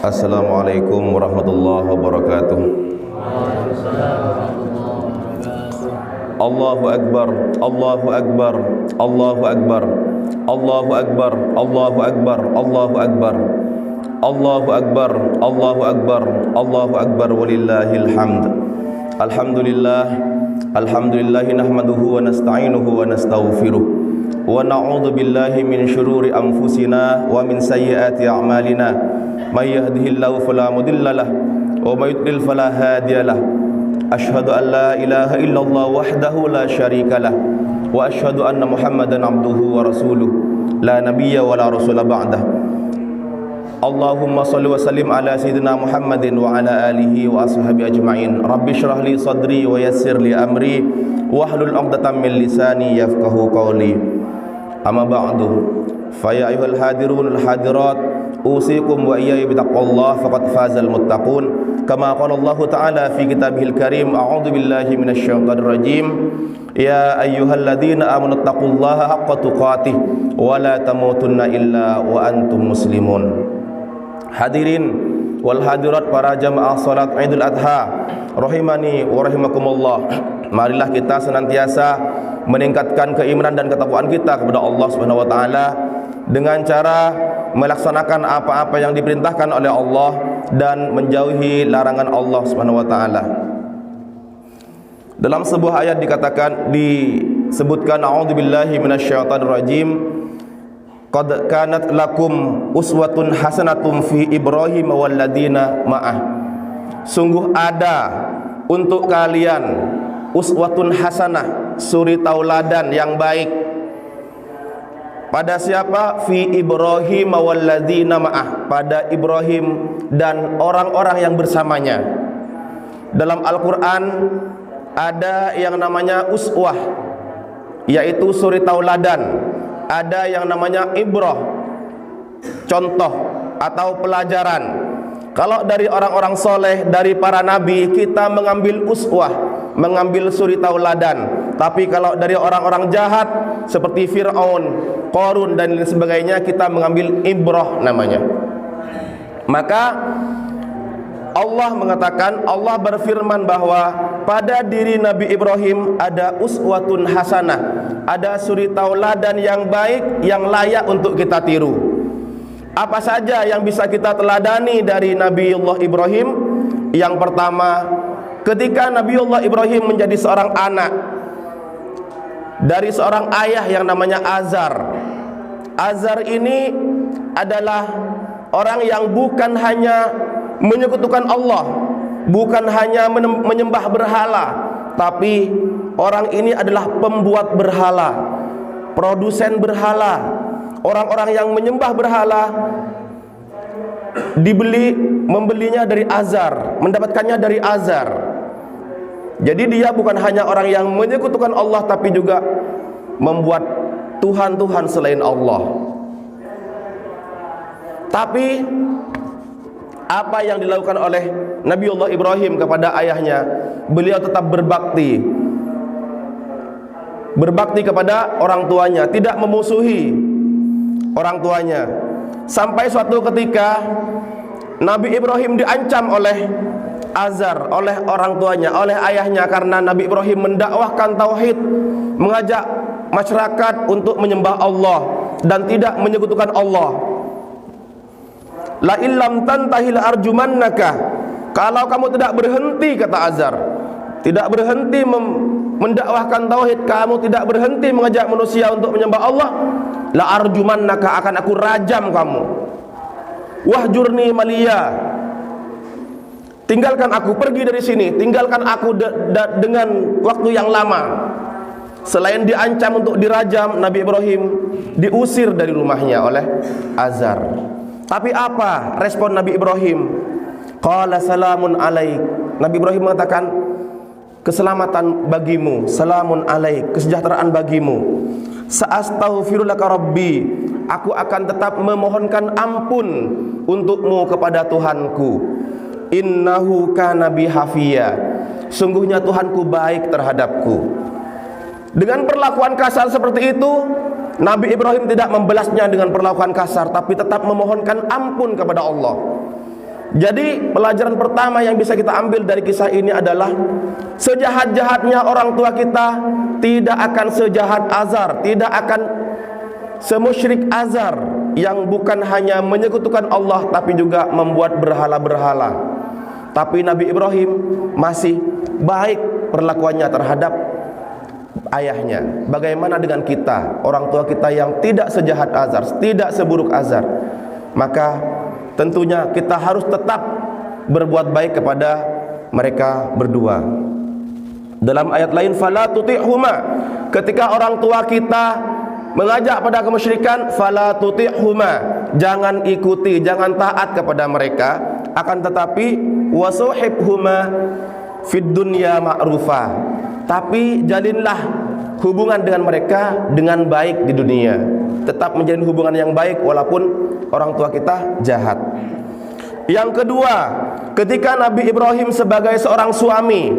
Assalamualaikum warahmatullahi wabarakatuh. Allahu Akbar, Allahu Akbar, Allahu Akbar, Allahu Akbar, Allahu Akbar, Allahu Akbar, Allahu Akbar, Allahu Akbar, Allahu Akbar, walillahil hamd. Alhamdulillah, alhamdulillah nahmaduhu wa nasta'inuhu wa nastaghfiruh wa na'udzu billahi min syururi anfusina wa min sayyiati a'malina. May yahdihillahu fala mudilla lahu wa may yudlil fala hadiya lahu. Asyhadu an la ilaha illallah wahdahu la syarika lah wa asyhadu anna Muhammadan abduhu wa rasuluh la nabiyya wa la rasula ba'dah. Allahumma shalli wa sallim ala sayyidina Muhammadin wa ala alihi wa ashabihi ajma'in. Rabbi shrah li sadri wa yassir li amri wahlul 'uqdatam min lisani yafqahu qawli. Amma ba'du. Fa ya ayyuhal hadirun al hadirat, usikum wa iyaya bitaqwallah faqad fazal muttaqun. Kama qala Allah Ta'ala fi kitabihil karim, a'udzu billahi minasyaitonir rajim. Ya ayyuhalladzina amanu taqullaha haqqa tuqatih wa la tamutunna illa wa antum muslimun. Hadirin wal hadirat, para jamaah salat Idul Adha rahimani wa rahimakumullah. Marilah kita senantiasa meningkatkan keimanan dan ketakwaan kita kepada Allah Subhanahu wa taala dengan cara melaksanakan apa-apa yang diperintahkan oleh Allah dan menjauhi larangan Allah Subhanahu wa taala. Dalam sebuah ayat disebutkan, a'udzubillahi minasyaitonir rajim, qad kanat lakum uswatun hasanatun fi Ibrahim walladzina ma'ah. Sungguh ada untuk kalian uswatun hasanah, suri tauladan yang baik. Pada siapa? Fi Ibrahim walladzina ma'ah, pada Ibrahim dan orang-orang yang bersamanya. Dalam Al-Quran ada yang namanya uswah, yaitu suri tauladan. Ada yang namanya ibrah, contoh atau pelajaran. Kalau dari orang-orang soleh, dari para nabi, kita mengambil uswah, mengambil suri tauladan. Tapi kalau dari orang-orang jahat seperti Fir'aun, Qarun dan lain sebagainya, kita mengambil ibrah namanya. Maka Allah mengatakan, Allah berfirman bahwa pada diri Nabi Ibrahim ada uswatun hasanah, ada suri tauladan yang baik, yang layak untuk kita tiru. Apa saja yang bisa kita teladani dari Nabiullah Ibrahim? Yang pertama, ketika Nabiullah Ibrahim menjadi seorang anak dari seorang ayah yang namanya Azar. Azar ini adalah orang yang bukan hanya menyekutukan Allah, bukan hanya menyembah berhala, tapi orang ini adalah pembuat berhala, produsen berhala. Orang-orang yang menyembah berhala membelinya dari Azar, mendapatkannya dari Azar. Jadi dia bukan hanya orang yang menyekutukan Allah, tapi juga membuat Tuhan-Tuhan selain Allah. Tapi apa yang dilakukan oleh Nabiullah Ibrahim kepada ayahnya? Beliau tetap berbakti kepada orang tuanya, tidak memusuhi orang tuanya. Sampai suatu ketika Nabi Ibrahim diancam oleh Azar, oleh orang tuanya, oleh ayahnya, karena Nabi Ibrahim mendakwahkan tauhid, mengajak masyarakat untuk menyembah Allah dan tidak menyekutukan Allah. La illam tantahil arjumannaka, kalau kamu tidak berhenti, kata Azar, tidak berhenti mendakwahkan tauhid, kamu tidak berhenti mengajak manusia untuk menyembah Allah, la arjumannaka, akan aku rajam kamu. Wahjurni maliya, tinggalkan aku, pergi dari sini, tinggalkan aku dengan waktu yang lama. Selain diancam untuk dirajam, Nabi Ibrahim diusir dari rumahnya oleh Azar. Tapi apa respon Nabi Ibrahim? Qala salamun alaik. Nabi Ibrahim mengatakan, keselamatan bagimu, salamun alaik, kesejahteraan bagimu. Sa'astaghfirulaka rabbi, aku akan tetap memohonkan ampun untukmu kepada Tuhanku. Innahu kana bi hafiya, sungguhnya Tuhanku baik terhadapku. Dengan perlakuan kasar seperti itu, Nabi Ibrahim tidak membalasnya dengan perlakuan kasar, tapi tetap memohonkan ampun kepada Allah. Jadi pelajaran pertama yang bisa kita ambil dari kisah ini adalah sejahat-jahatnya orang tua kita tidak akan sejahat Azar, tidak akan semusyrik Azar yang bukan hanya menyekutukan Allah tapi juga membuat berhala-berhala. Tapi Nabi Ibrahim masih baik perlakuannya terhadap ayahnya. Bagaimana dengan kita, orang tua kita yang tidak sejahat Azar, tidak seburuk Azar? Maka tentunya kita harus tetap berbuat baik kepada mereka berdua. Dalam ayat lain, fala tuti'huma, ketika orang tua kita mengajak pada kemusyrikan, fala tuti'huma, jangan ikuti, jangan taat kepada mereka, akan tetapi wasuhibhuma fid dunya ma'rufa, tapi jalinlah hubungan dengan mereka dengan baik di dunia. Tetap menjalin hubungan yang baik walaupun orang tua kita jahat. Yang kedua, ketika Nabi Ibrahim sebagai seorang suami,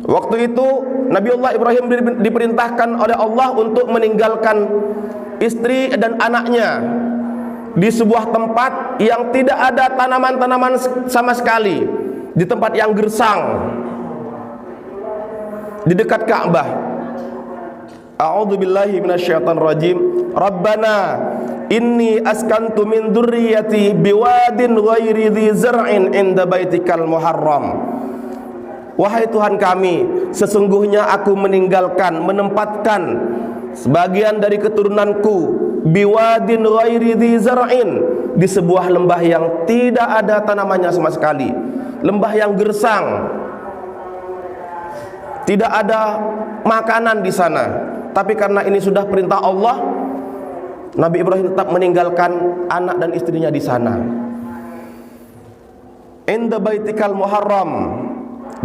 waktu itu Nabiullah Ibrahim diperintahkan oleh Allah untuk meninggalkan istri dan anaknya di sebuah tempat yang tidak ada tanaman-tanaman sama sekali, di tempat yang gersang di dekat Ka'bah. A'udzu billahi minasyaitonir rajim. Rabbana inni askantu min dzurriyyati biwadin ghairi dzi zar'in 'inda baitikal muharram. Wahai Tuhan kami, sesungguhnya aku menempatkan sebagian dari keturunanku biwadin ghairi dzi zar'in, di sebuah lembah yang tidak ada tanamannya sama sekali, lembah yang gersang, tidak ada makanan di sana. Tapi karena ini sudah perintah Allah, Nabi Ibrahim tetap meninggalkan anak dan istrinya di sana. Inda baitikal muharram,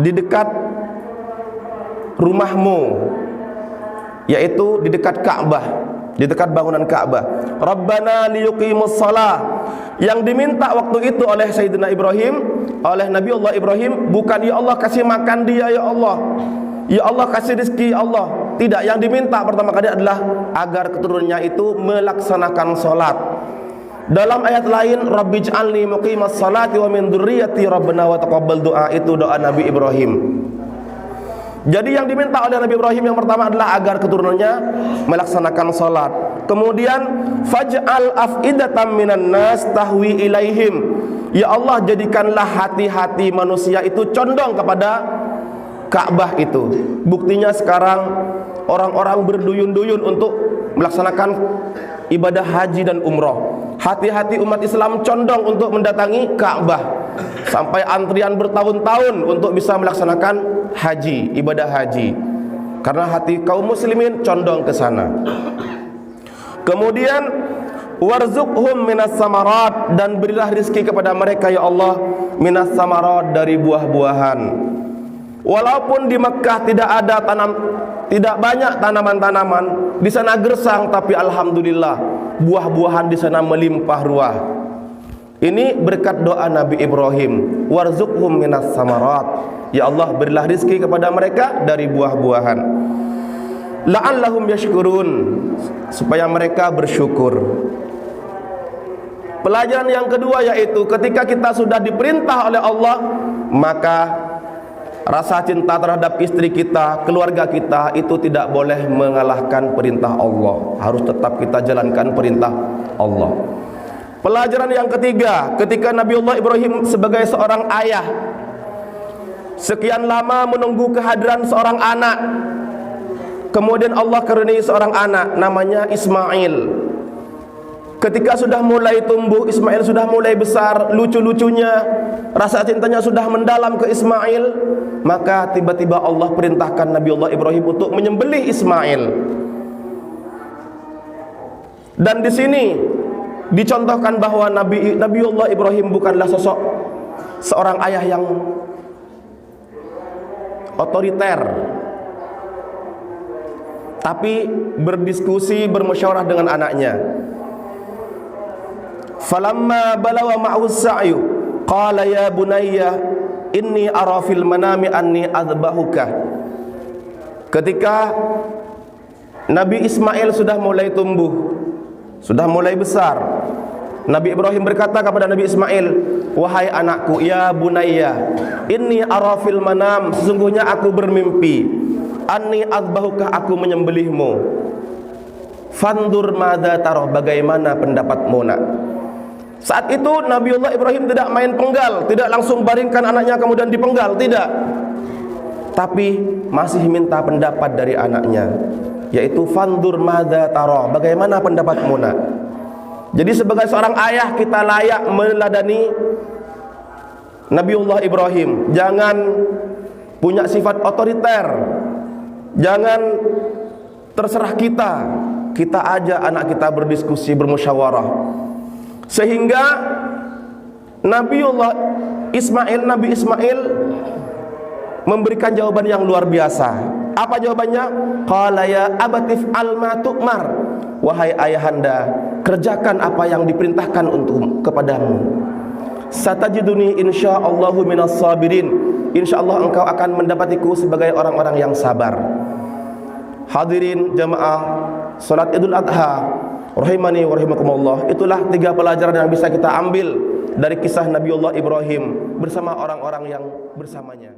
di dekat rumahmu, yaitu di dekat Ka'bah, di dekat bangunan Ka'bah. Rabbana liyuqimus shalah, yang diminta waktu itu oleh Sayyidina Ibrahim, oleh Nabiullah Ibrahim, bukan ya Allah kasih makan dia ya Allah, ya Allah kasih rezeki ya Allah. Tidak, yang diminta pertama kali adalah agar keturunannya itu melaksanakan sholat. Dalam ayat lain, Rabbij'alni muqimas sholati wa min dzurriyyati rabbana wa taqabbal du'a, itu doa Nabi Ibrahim. Jadi yang diminta oleh Nabi Ibrahim yang pertama adalah agar keturunannya melaksanakan sholat. Kemudian faj'al af'idatan minan nas tahwi ilaihim, ya Allah jadikanlah hati-hati manusia itu condong kepada Ka'bah itu. Buktinya sekarang orang-orang berduyun-duyun untuk melaksanakan ibadah haji dan umroh. Hati-hati umat Islam condong untuk mendatangi Ka'bah, sampai antrian bertahun-tahun untuk bisa melaksanakan haji, ibadah haji, karena hati kaum muslimin condong ke sana. Kemudian warzuqhum minas samarat, dan berilah rezeki kepada mereka ya Allah minas samarat, dari buah-buahan. Walaupun di Mekah tidak banyak tanaman-tanaman, di sana gersang, tapi alhamdulillah buah-buahan di sana melimpah ruah. Ini berkat doa Nabi Ibrahim, warzuqhum minas samarat, ya Allah berilah rezeki kepada mereka dari buah-buahan. La'allahum yashkurun, supaya mereka bersyukur. Pelajaran yang kedua yaitu ketika kita sudah diperintah oleh Allah, maka rasa cinta terhadap istri kita, keluarga kita itu tidak boleh mengalahkan perintah Allah. Harus tetap kita jalankan perintah Allah. Pelajaran yang ketiga, ketika Nabiullah Ibrahim sebagai seorang ayah sekian lama menunggu kehadiran seorang anak, kemudian Allah karuniai seorang anak namanya Ismail. Ketika sudah mulai tumbuh, Ismail sudah mulai besar, lucu-lucunya, rasa cintanya sudah mendalam ke Ismail, maka tiba-tiba Allah perintahkan Nabiullah Ibrahim untuk menyembelih Ismail. Dan di sini dicontohkan bahwa Nabiullah Ibrahim bukanlah sosok seorang ayah yang otoriter, tapi berdiskusi, bermusyawarah dengan anaknya. Falamma balawa ma'hu sa'yu qala ya bunayya inni ara fil manami anni adbahuka. Ketika Nabi Ismail sudah mulai tumbuh, sudah mulai besar, Nabi Ibrahim berkata kepada Nabi Ismail, wahai anakku, ya bunayya, inni ara fil manam, sesungguhnya aku bermimpi, anni azbahuka, aku menyembelihmu. Fandur madza tarah, bagaimana pendapatmu nak? Saat itu Nabiullah Ibrahim tidak main penggal, tidak langsung baringkan anaknya kemudian dipenggal, tidak. Tapi masih minta pendapat dari anaknya, yaitu fandur madza tarah, bagaimana pendapatmu nak? Jadi sebagai seorang ayah kita layak meneladani Nabiullah Ibrahim. Jangan punya sifat otoriter, jangan terserah kita. Kita ajak anak kita berdiskusi, bermusyawarah, sehingga Nabi Ismail memberikan jawaban yang luar biasa. Apa jawabannya? Qala ya abatif alma tu'mar, wahai ayahanda, kerjakan apa yang diperintahkan untuk kepadamu. Satajiduni insyaallahu minas sabirin, insyaallah engkau akan mendapatiku sebagai orang-orang yang sabar. Hadirin jamaah salat Idul Adha rahimani wa rahimakumullah, itulah 3 pelajaran yang bisa kita ambil dari kisah Nabiullah Ibrahim bersama orang-orang yang bersamanya.